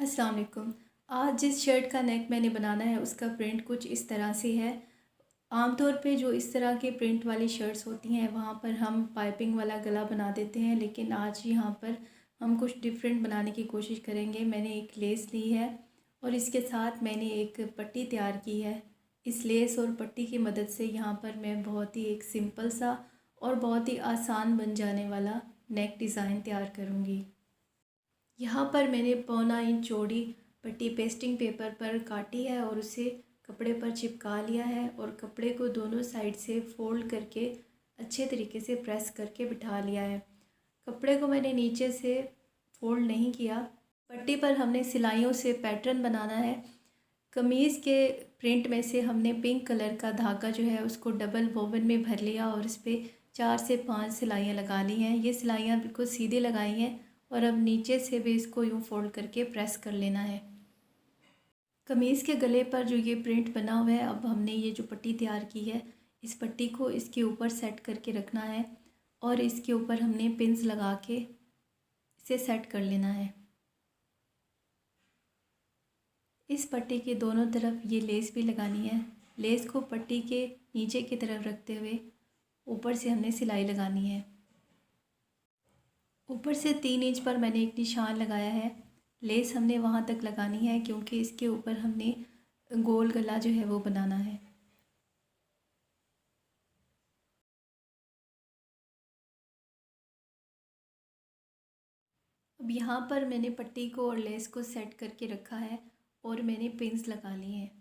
अस्सलाम वालेकुम। आज जिस शर्ट का नेक मैंने बनाना है उसका प्रिंट कुछ इस तरह से है। आमतौर पे जो इस तरह के प्रिंट वाली शर्ट्स होती हैं वहाँ पर हम पाइपिंग वाला गला बना देते हैं, लेकिन आज यहाँ पर हम कुछ डिफरेंट बनाने की कोशिश करेंगे। मैंने एक लेस ली है और इसके साथ मैंने एक पट्टी तैयार की है। इस लेस और पट्टी की मदद से यहाँ पर मैं बहुत ही एक सिंपल सा और बहुत ही आसान बन जाने वाला नेक डिज़ाइन तैयार करूँगी। यहाँ पर मैंने 1.25 इंच चौड़ी पट्टी पेस्टिंग पेपर पर काटी है और उसे कपड़े पर चिपका लिया है और कपड़े को दोनों साइड से फोल्ड करके अच्छे तरीके से प्रेस करके बिठा लिया है। कपड़े को मैंने नीचे से फोल्ड नहीं किया। पट्टी पर हमने सिलाइयों से पैटर्न बनाना है। कमीज़ के प्रिंट में से हमने पिंक कलर का धागा जो है उसको डबल वोवन में भर लिया और इस पर 4 से 5 सिलाइयाँ लगा ली हैं। ये सिलाइयाँ बिल्कुल सीधे लगाई हैं और अब नीचे से भी इसको यूँ फोल्ड करके प्रेस कर लेना है। कमीज़ के गले पर जो ये प्रिंट बना हुआ है, अब हमने ये जो पट्टी तैयार की है इस पट्टी को इसके ऊपर सेट करके रखना है और इसके ऊपर हमने पिन्स लगा के इसे सेट कर लेना है। इस पट्टी के दोनों तरफ ये लेस भी लगानी है। लेस को पट्टी के नीचे की तरफ रखते हुए ऊपर से हमने सिलाई लगानी है। ऊपर से 3 इंच पर मैंने एक निशान लगाया है। लेस हमने वहाँ तक लगानी है क्योंकि इसके ऊपर हमने गोल गला जो है वो बनाना है। अब यहाँ पर मैंने पट्टी को और लेस को सेट करके रखा है और मैंने पिन्स लगा लिए हैं।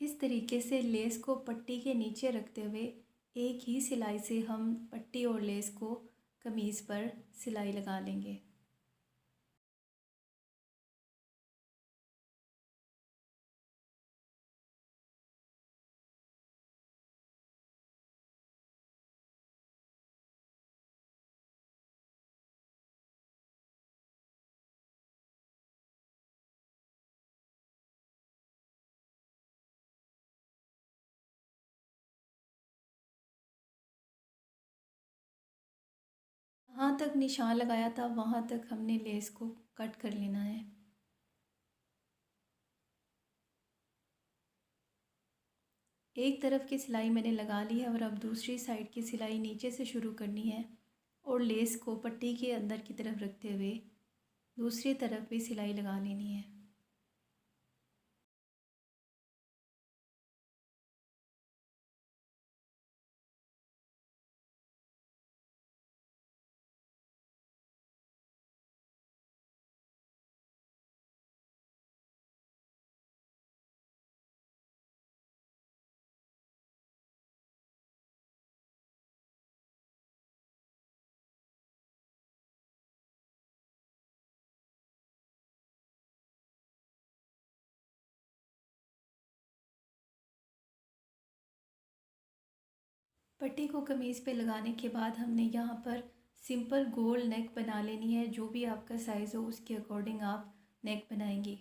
इस तरीके से लेस को पट्टी के नीचे रखते हुए एक ही सिलाई से हम पट्टी और लेस को कमीज़ पर सिलाई लगा लेंगे। जहाँ तक निशान लगाया था वहाँ तक हमने लेस को कट कर लेना है। एक तरफ की सिलाई मैंने लगा ली है और अब दूसरी साइड की सिलाई नीचे से शुरू करनी है और लेस को पट्टी के अंदर की तरफ रखते हुए दूसरी तरफ भी सिलाई लगा लेनी है। पट्टी को कमीज़ पे लगाने के बाद हमने यहाँ पर सिंपल गोल नेक बना लेनी है। जो भी आपका साइज़ हो उसके अकॉर्डिंग आप नेक बनाएंगी।